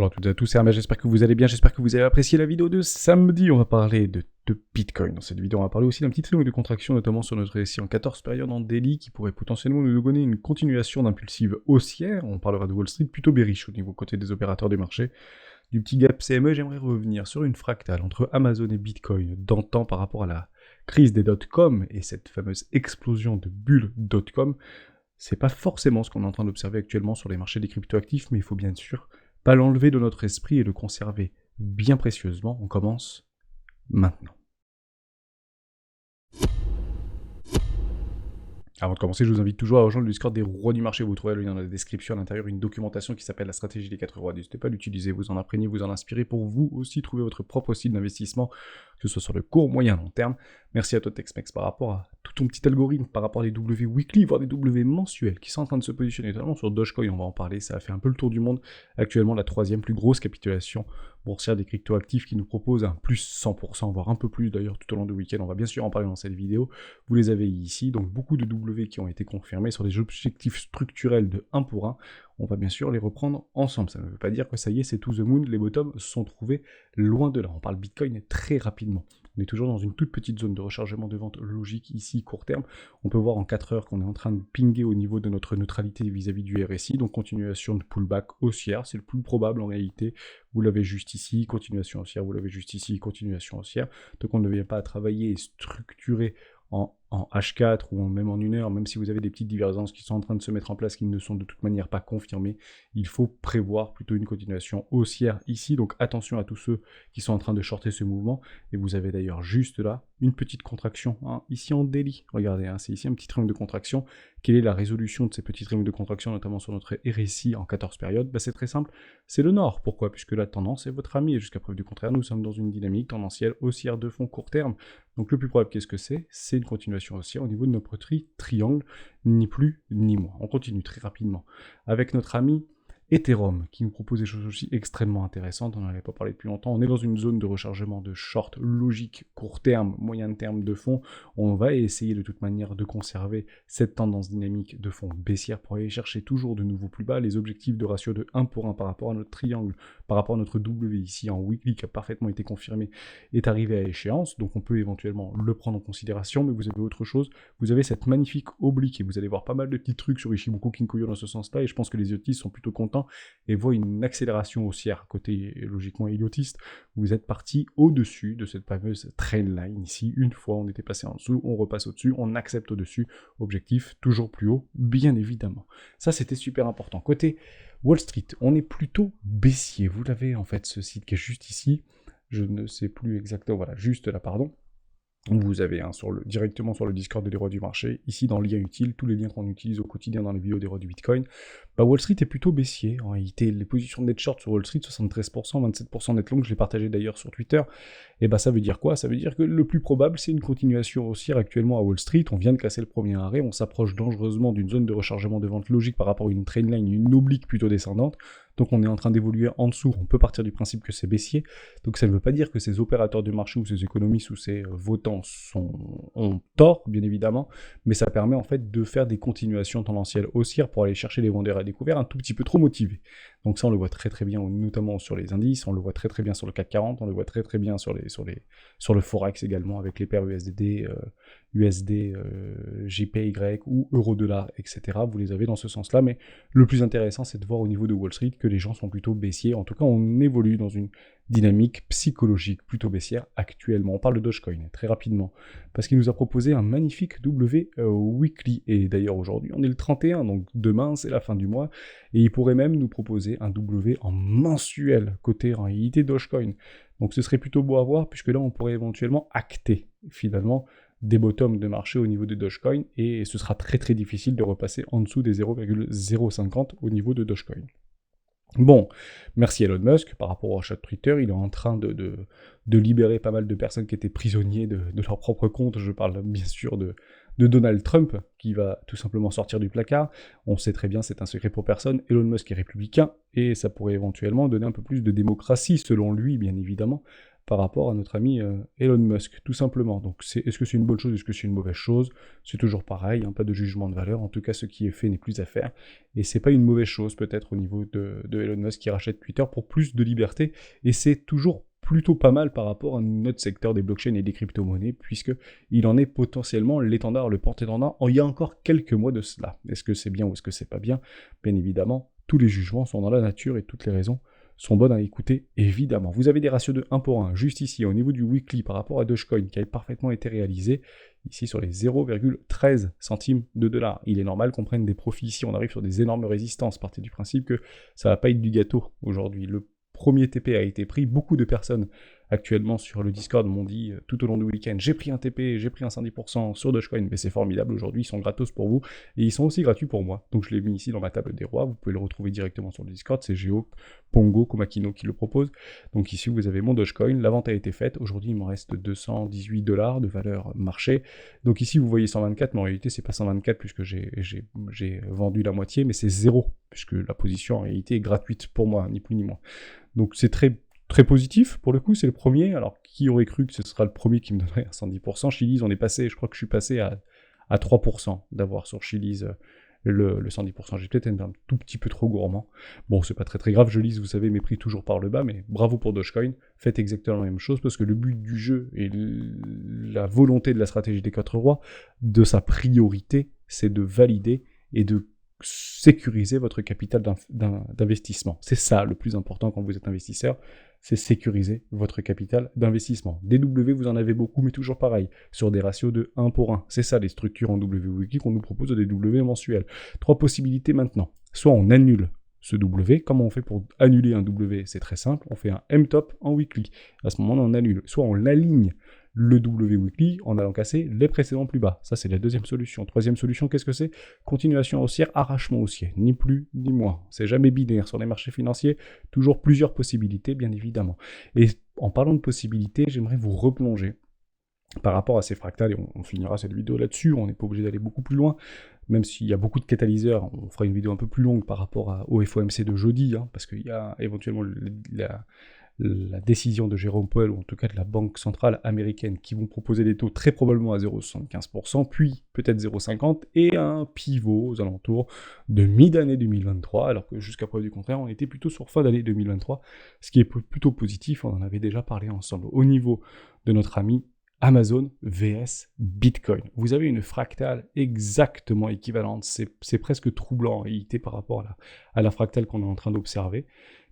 Bonjour à toutes et à tous, c'est Hermès, j'espère que vous allez bien, j'espère que vous avez apprécié la vidéo de samedi. On va parler de Bitcoin. Dans cette vidéo, on va parler aussi d'un petit triangle de contraction, notamment sur notre récit en 14 périodes en daily, qui pourrait potentiellement nous donner une continuation d'impulsive haussière. On parlera de Wall Street plutôt bearish au niveau côté des opérateurs du marché. Du petit gap CME, j'aimerais revenir sur une fractale entre Amazon et Bitcoin d'antan par rapport à la crise des dot-com et cette fameuse explosion de bulle dot-com. C'est pas forcément ce qu'on est en train d'observer actuellement sur les marchés des cryptoactifs, mais il faut bien sûr pas l'enlever de notre esprit et le conserver bien précieusement. On commence maintenant. Avant de commencer, je vous invite toujours à rejoindre le Discord des rois du marché. Vous trouverez le lien dans la description, à l'intérieur une documentation qui s'appelle la stratégie des 4 rois. N'hésitez pas à l'utiliser, vous en imprégner, vous en inspirer pour vous aussi trouver votre propre style d'investissement, que ce soit sur le court, moyen, long terme. Merci à toi Texmex par rapport à tout ton petit algorithme, par rapport à des W weekly, voire des W mensuels qui sont en train de se positionner, notamment sur Dogecoin, on va en parler, ça a fait un peu le tour du monde. Actuellement, la troisième plus grosse capitulation boursière des cryptoactifs qui nous propose un plus 100%, voire un peu plus d'ailleurs tout au long du week-end. On va bien sûr en parler dans cette vidéo. Vous les avez ici, donc beaucoup de W qui ont été confirmés sur des objectifs structurels de 1 pour 1. On va bien sûr les reprendre ensemble. Ça ne veut pas dire que ça y est, c'est to the moon, les bottoms sont trouvés loin de là. On parle Bitcoin très rapidement. On est toujours dans une toute petite zone de rechargement de vente logique ici, court terme. On peut voir en 4 heures qu'on est en train de pinguer au niveau de notre neutralité vis-à-vis du RSI, donc continuation de pullback haussière, c'est le plus probable en réalité. Vous l'avez juste ici, continuation haussière, vous l'avez juste ici, continuation haussière. Donc on ne vient pas à travailler et structurer en H4 ou même en 1 heure, même si vous avez des petites divergences qui sont en train de se mettre en place, qui ne sont de toute manière pas confirmées, il faut prévoir plutôt une continuation haussière ici, donc attention à tous ceux qui sont en train de shorter ce mouvement, et vous avez d'ailleurs juste là une petite contraction, ici en daily, regardez, c'est ici un petit triangle de contraction. Quelle est la résolution de ces petits triangles de contraction, notamment sur notre RSI en 14 périodes? C'est très simple, c'est le nord. Pourquoi? Puisque la tendance est votre ami, et jusqu'à preuve du contraire, nous sommes dans une dynamique tendancielle haussière de fond court terme. Donc le plus probable, qu'est-ce que c'est? C'est une continuation haussière au niveau de notre triangle, ni plus ni moins. On continue très rapidement avec notre ami Ethereum, qui nous propose des choses aussi extrêmement intéressantes, on n'en avait pas parlé depuis longtemps. On est dans une zone de rechargement de short logique, court terme, moyen terme de fond. On va essayer de toute manière de conserver cette tendance dynamique de fond baissière pour aller chercher toujours de nouveaux plus bas. Les objectifs de ratio de 1 pour 1 par rapport à notre triangle, par rapport à notre W ici en weekly qui a parfaitement été confirmé, est arrivé à échéance. Donc on peut éventuellement le prendre en considération, mais vous avez autre chose. Vous avez cette magnifique oblique et vous allez voir pas mal de petits trucs sur Ichimoku Kinkoyo dans ce sens-là, et je pense que les idiotistes sont plutôt contents et voient une accélération haussière, côté logiquement idiotiste. Vous êtes parti au-dessus de cette fameuse trendline ici. Une fois on était passé en dessous, on repasse au-dessus, on accepte au-dessus. Objectif toujours plus haut, bien évidemment. Ça c'était super important. Côté Wall Street, on est plutôt baissier. Vous l'avez en fait, ce site qui est juste ici. Je ne sais plus exactement, voilà, juste là, pardon. Vous avez directement sur le Discord des rois du marché, ici dans le lien utile, tous les liens qu'on utilise au quotidien dans les vidéos des rois du Bitcoin. Wall Street est plutôt baissier. En réalité, les positions de net short sur Wall Street, 73%, 27% net long, je l'ai partagé d'ailleurs sur Twitter. Et ça veut dire quoi? Ça veut dire que le plus probable, c'est une continuation haussière actuellement à Wall Street. On vient de casser le premier arrêt, on s'approche dangereusement d'une zone de rechargement de vente logique par rapport à une trendline, une oblique plutôt descendante. Donc on est en train d'évoluer en dessous, on peut partir du principe que c'est baissier, donc ça ne veut pas dire que ces opérateurs de marché ou ces économistes ou ces votants ont tort, bien évidemment, mais ça permet en fait de faire des continuations tendancielles haussières pour aller chercher les vendeurs à découvert un tout petit peu trop motivés. Donc ça on le voit très très bien, notamment sur les indices, on le voit très très bien sur le CAC 40, on le voit très très bien sur le Forex également, avec les paires USD, JPY ou euro-dollar, etc. Vous les avez dans ce sens-là, mais le plus intéressant c'est de voir au niveau de Wall Street que les gens sont plutôt baissiers. En tout cas, on évolue dans une dynamique psychologique plutôt baissière actuellement. On parle de Dogecoin très rapidement, parce qu'il nous a proposé un magnifique W weekly, et d'ailleurs aujourd'hui on est le 31, donc demain c'est la fin du mois, et il pourrait même nous proposer un W en mensuel côté en réalité Dogecoin. Donc ce serait plutôt beau à voir, puisque là on pourrait éventuellement acter finalement des bottoms de marché au niveau de Dogecoin, et ce sera très très difficile de repasser en dessous des 0,050 au niveau de Dogecoin. Bon, merci Elon Musk, par rapport au achat de Twitter, il est en train de libérer pas mal de personnes qui étaient prisonniers de leur propre compte. Je parle bien sûr de Donald Trump, qui va tout simplement sortir du placard. On sait très bien, c'est un secret pour personne, Elon Musk est républicain, et ça pourrait éventuellement donner un peu plus de démocratie, selon lui, bien évidemment, par rapport à notre ami Elon Musk, tout simplement. Donc est-ce que c'est une bonne chose, est-ce que c'est une mauvaise chose? C'est toujours pareil, hein, pas de jugement de valeur, en tout cas ce qui est fait n'est plus à faire, et c'est pas une mauvaise chose peut-être au niveau de Elon Musk qui rachète Twitter pour plus de liberté, et c'est toujours plutôt pas mal par rapport à notre secteur des blockchains et des crypto-monnaies, puisqu'il en est potentiellement l'étendard, le porte-étendard, il y a encore quelques mois de cela. Est-ce que c'est bien ou est-ce que c'est pas bien? Bien évidemment, tous les jugements sont dans la nature et toutes les raisons sont bonnes à écouter, évidemment. Vous avez des ratios de 1 pour 1, juste ici, au niveau du weekly, par rapport à Dogecoin, qui a parfaitement été réalisé, ici sur les 0,13 centimes de dollars. Il est normal qu'on prenne des profits ici, on arrive sur des énormes résistances, partez du principe que ça va pas être du gâteau aujourd'hui. Le premier TP a été pris, beaucoup de personnes actuellement sur le Discord m'ont dit tout au long du week-end, j'ai pris un TP, j'ai pris un 110% sur Dogecoin, mais c'est formidable, aujourd'hui ils sont gratos pour vous, et ils sont aussi gratuits pour moi, donc je l'ai mis ici dans ma table des rois, vous pouvez le retrouver directement sur le Discord, c'est Géo, Pongo, Komakino qui le propose, donc ici vous avez mon Dogecoin, la vente a été faite, aujourd'hui il m'en reste 218 $ de valeur marché, donc ici vous voyez 124, mais en réalité c'est pas 124 puisque j'ai vendu la moitié, mais c'est 0, puisque la position en réalité est gratuite pour moi, ni plus ni moins. Donc c'est très positif, pour le coup, c'est le premier. Alors, qui aurait cru que ce sera le premier qui me donnerait à 110%? Chiliz, on est passé, je crois que je suis passé à 3% d'avoir sur Chiliz le 110%. J'ai peut-être été un tout petit peu trop gourmand. Bon, c'est pas très grave, je lise, vous savez, mes prix toujours par le bas, mais bravo pour Dogecoin. Faites exactement la même chose, parce que le but du jeu et la volonté de la stratégie des 4 rois, de sa priorité, c'est de valider et de sécuriser votre capital d'investissement. C'est ça le plus important quand vous êtes investisseur, c'est sécuriser votre capital d'investissement. DW, vous en avez beaucoup, mais toujours pareil, sur des ratios de 1 pour 1. C'est ça les structures en WWeekly qu'on nous propose de DW mensuel. 3 possibilités maintenant. Soit on annule ce W, comment on fait pour annuler un W? C'est très simple, on fait un M-top en weekly. À ce moment-là, on annule. Soit on l'aligne le W weekly en allant casser les précédents plus bas. Ça, c'est la deuxième solution. Troisième solution, qu'est-ce que c'est? Continuation haussière, arrachement haussier. Ni plus ni moins. C'est jamais binaire sur les marchés financiers. Toujours plusieurs possibilités, bien évidemment. Et en parlant de possibilités, j'aimerais vous replonger par rapport à ces fractales, et on finira cette vidéo là-dessus, on n'est pas obligé d'aller beaucoup plus loin, même s'il y a beaucoup de catalyseurs, on fera une vidéo un peu plus longue par rapport au FOMC de jeudi, hein, parce qu'il y a éventuellement la décision de Jérôme Powell, ou en tout cas de la Banque centrale américaine, qui vont proposer des taux très probablement à 0,75%, puis peut-être 0,50%, et un pivot aux alentours de mi-d'année 2023, alors que jusqu'à preuve du contraire, on était plutôt sur fin d'année 2023, ce qui est plutôt positif, on en avait déjà parlé ensemble. Au niveau de notre ami Amazon vs Bitcoin. Vous avez une fractale exactement équivalente, c'est presque troublant en réalité par rapport à la fractale qu'on est en train d'observer,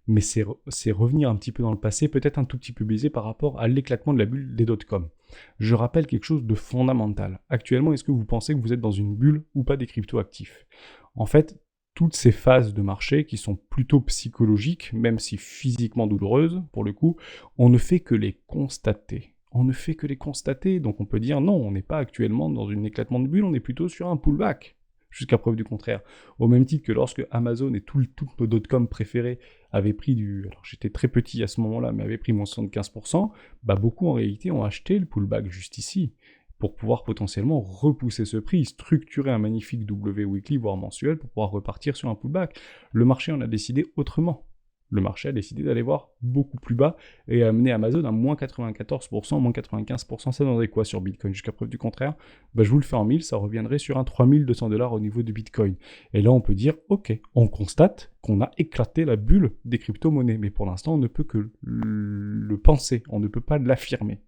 mais c'est revenir un petit peu dans le passé, peut-être un tout petit peu biaisé par rapport à l'éclatement de la bulle des dot-com. Je rappelle quelque chose de fondamental. Actuellement, est-ce que vous pensez que vous êtes dans une bulle ou pas des crypto-actifs? En fait, toutes ces phases de marché qui sont plutôt psychologiques, même si physiquement douloureuses, pour le coup, on ne fait que les constater. On ne fait que les constater, donc on peut dire non, on n'est pas actuellement dans un éclatement de bulle, on est plutôt sur un pullback, jusqu'à preuve du contraire. Au même titre que lorsque Amazon et toutes nos dot-com préférés avaient pris alors j'étais très petit à ce moment-là, mais avaient pris moins 75%, beaucoup en réalité ont acheté le pullback juste ici, pour pouvoir potentiellement repousser ce prix, structurer un magnifique W weekly, voire mensuel, pour pouvoir repartir sur un pullback. Le marché en a décidé autrement. Le marché a décidé d'aller voir beaucoup plus bas et a amené Amazon à moins 94%, moins 95%. Ça donnerait quoi sur Bitcoin? Jusqu'à preuve du contraire, je vous le fais en 1000, ça reviendrait sur un 3200 $ au niveau de Bitcoin. Et là, on peut dire, ok, on constate qu'on a éclaté la bulle des crypto-monnaies. Mais pour l'instant, on ne peut que le penser, on ne peut pas l'affirmer.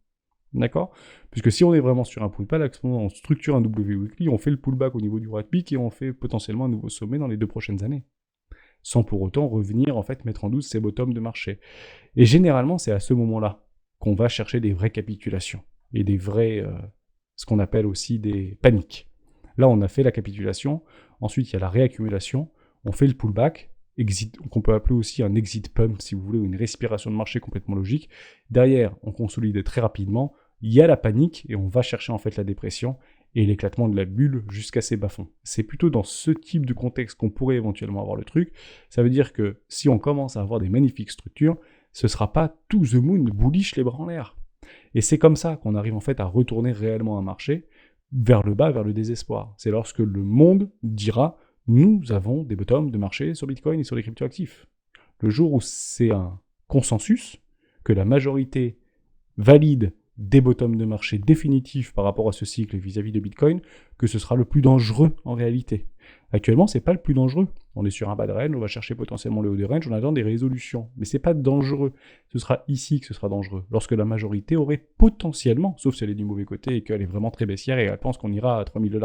D'accord? Puisque si on est vraiment sur un pullback, à ce moment, on structure un W weekly, on fait le pullback au niveau du rat peak et on fait potentiellement un nouveau sommet dans les 2 prochaines années. Sans pour autant revenir, en fait, mettre en doute ces bottoms de marché. Et généralement, c'est à ce moment-là qu'on va chercher des vraies capitulations, et des vrais, ce qu'on appelle aussi des paniques. Là, on a fait la capitulation, ensuite il y a la réaccumulation, on fait le pullback, qu'on peut appeler aussi un exit pump, si vous voulez, ou une respiration de marché complètement logique. Derrière, on consolide très rapidement, il y a la panique, et on va chercher en fait la dépression, et l'éclatement de la bulle jusqu'à ses bas-fonds. C'est plutôt dans ce type de contexte qu'on pourrait éventuellement avoir le truc. Ça veut dire que si on commence à avoir des magnifiques structures, ce ne sera pas to the moon bullish les bras en l'air. Et c'est comme ça qu'on arrive en fait à retourner réellement un marché vers le bas, vers le désespoir. C'est lorsque le monde dira « nous avons des bottoms de marché sur Bitcoin et sur les cryptoactifs ». Le jour où c'est un consensus, que la majorité valide des bottoms de marché définitifs par rapport à ce cycle vis-à-vis de Bitcoin, que ce sera le plus dangereux en réalité. Actuellement, c'est pas le plus dangereux. On est sur un bas de range, on va chercher potentiellement le haut de range, on attend des résolutions. Mais c'est pas dangereux. Ce sera ici que ce sera dangereux. Lorsque la majorité aurait potentiellement, sauf si elle est du mauvais côté et qu'elle est vraiment très baissière et elle pense qu'on ira à 3000 $.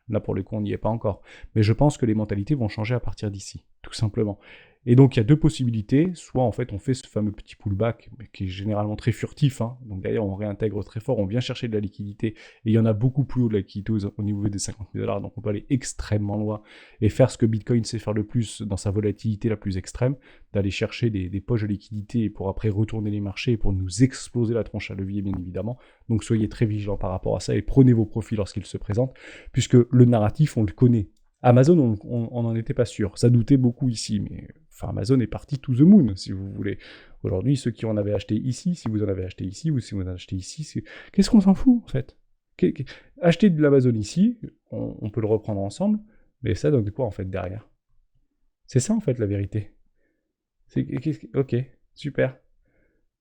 Là, pour le coup, on n'y est pas encore. Mais je pense que les mentalités vont changer à partir d'ici, tout simplement. Et donc, il y a deux possibilités. Soit, en fait, on fait ce fameux petit pullback, mais qui est généralement très furtif. Donc, derrière, on réintègre très fort, on vient chercher de la liquidité. Et il y en a beaucoup plus haut de la liquidité au niveau des 50 000 $. Donc, on peut aller extrêmement loin et faire ce que Bitcoin sait faire le plus dans sa volatilité la plus extrême, d'aller chercher des poches de liquidité pour après retourner les marchés et pour nous exploser la tronche à levier, bien évidemment. Donc, soyez très vigilants par rapport à ça et prenez vos profits lorsqu'ils se présentent, puisque le narratif, on le connaît. Amazon, on n'en était pas sûr. Ça doutait beaucoup ici, mais enfin, Amazon est parti to the moon, si vous voulez. Aujourd'hui, ceux qui en avaient acheté ici, si vous en avez acheté ici, ou si vous en avez acheté ici, qu'est-ce qu'on s'en fout, en fait? Acheter de l'Amazon ici, on peut le reprendre ensemble, mais ça donne quoi, en fait, derrière? C'est ça, en fait, la vérité. Ok, super.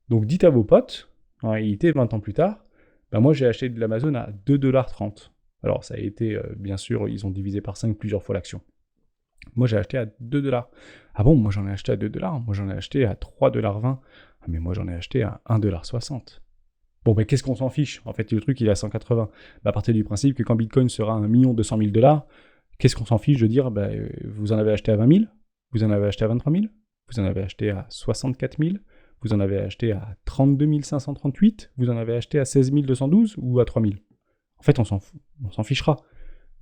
Donc, dites à vos potes, en réalité, 20 ans plus tard, ben moi, j'ai acheté de l'Amazon à 2,30 $. Alors, ça a été, bien sûr, ils ont divisé par 5 plusieurs fois l'action. Moi, j'ai acheté à 2 $. Ah bon, moi, j'en ai acheté à 2 $. Moi, j'en ai acheté à 3,20 $. Ah, mais moi, j'en ai acheté à 1,60 $. Bon, ben, qu'est-ce qu'on s'en fiche? En fait, le truc, il est à 180. À partir du principe que quand Bitcoin sera à 1 200 000 $, qu'est-ce qu'on s'en fiche de dire, vous en avez acheté à 20 000, vous en avez acheté à 23 000, vous en avez acheté à 64 000, vous en avez acheté à 32 538, vous en avez acheté à 16 212 ou à 3 000? En fait, on s'en fichera.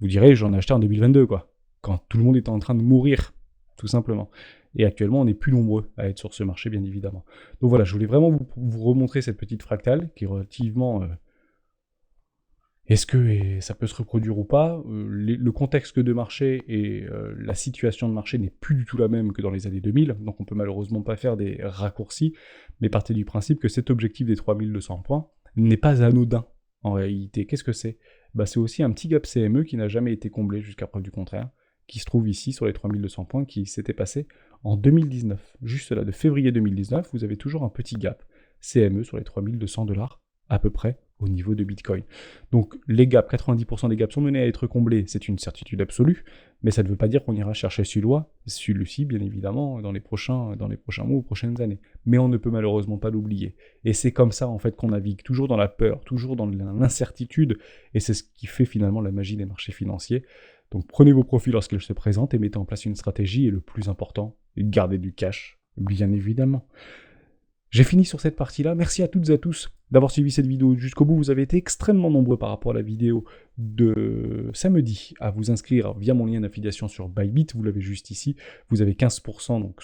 Vous direz, j'en ai acheté en 2022, quoi. Quand tout le monde est en train de mourir, tout simplement. Et actuellement, on est plus nombreux à être sur ce marché, bien évidemment. Donc voilà, je voulais vraiment vous remontrer cette petite fractale, qui est relativement... Est-ce que ça peut se reproduire ou pas? Le contexte de marché et la situation de marché n'est plus du tout la même que dans les années 2000, donc on peut malheureusement pas faire des raccourcis, mais partez du principe que cet objectif des 3200 points n'est pas anodin. En réalité, qu'est-ce que c'est? C'est aussi un petit gap CME qui n'a jamais été comblé jusqu'à preuve du contraire, qui se trouve ici sur les 3200 points, qui s'était passé en 2019. Juste là, de février 2019, vous avez toujours un petit gap CME sur les 3200 $, à peu près, au niveau de Bitcoin. Donc les gaps, 90% des gaps sont menés à être comblés, c'est une certitude absolue, mais ça ne veut pas dire qu'on ira chercher celui-ci, bien évidemment, dans les prochains mois ou prochaines années. Mais on ne peut malheureusement pas l'oublier. Et c'est comme ça, en fait, qu'on navigue, toujours dans la peur, toujours dans l'incertitude, et c'est ce qui fait finalement la magie des marchés financiers. Donc prenez vos profits lorsqu'ils se présentent et mettez en place une stratégie, et le plus important, gardez du cash, bien évidemment. J'ai fini sur cette partie-là. Merci à toutes et à tous d'avoir suivi cette vidéo jusqu'au bout. Vous avez été extrêmement nombreux par rapport à la vidéo de samedi à vous inscrire via mon lien d'affiliation sur Bybit. Vous l'avez juste ici. Vous avez 15%, donc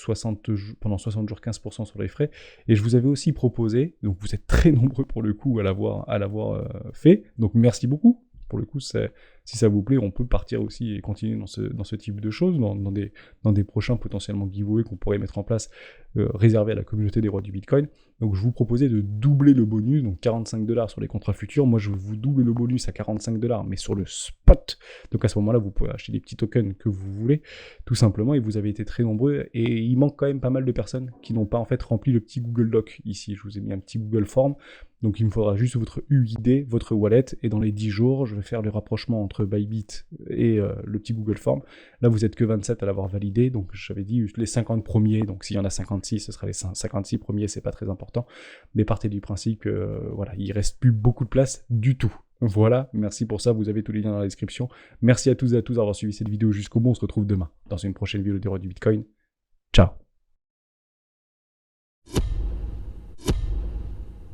pendant 60 jours, 15% sur les frais. Et je vous avais aussi proposé, donc vous êtes très nombreux pour le coup à l'avoir fait. Donc merci beaucoup. Pour le coup, si ça vous plaît, on peut partir aussi et continuer dans ce type de choses, dans des prochains potentiellement giveaways qu'on pourrait mettre en place, réservés à la communauté des rois du Bitcoin. Donc je vous proposais de doubler le bonus, donc 45 $ sur les contrats futurs. Moi, je vous double le bonus à 45 $, mais sur le spot. Donc à ce moment-là, vous pouvez acheter les petits tokens que vous voulez, tout simplement, et vous avez été très nombreux. Et il manque quand même pas mal de personnes qui n'ont pas en fait rempli le petit Google Doc ici. Je vous ai mis un petit Google Form. Donc il me faudra juste votre UID, votre wallet, et dans les 10 jours, je vais faire le rapprochement entre Bybit et le petit Google Form. Là, vous êtes que 27 à l'avoir validé, donc j'avais dit les 50 premiers, donc s'il y en a 56, ce sera les 56 premiers, c'est pas très important, mais partez du principe que, voilà, il reste plus beaucoup de place du tout. Voilà, merci pour ça, vous avez tous les liens dans la description. Merci à tous et à tous d'avoir suivi cette vidéo jusqu'au bout, on se retrouve demain dans une prochaine vidéo des rois du Bitcoin. Ciao.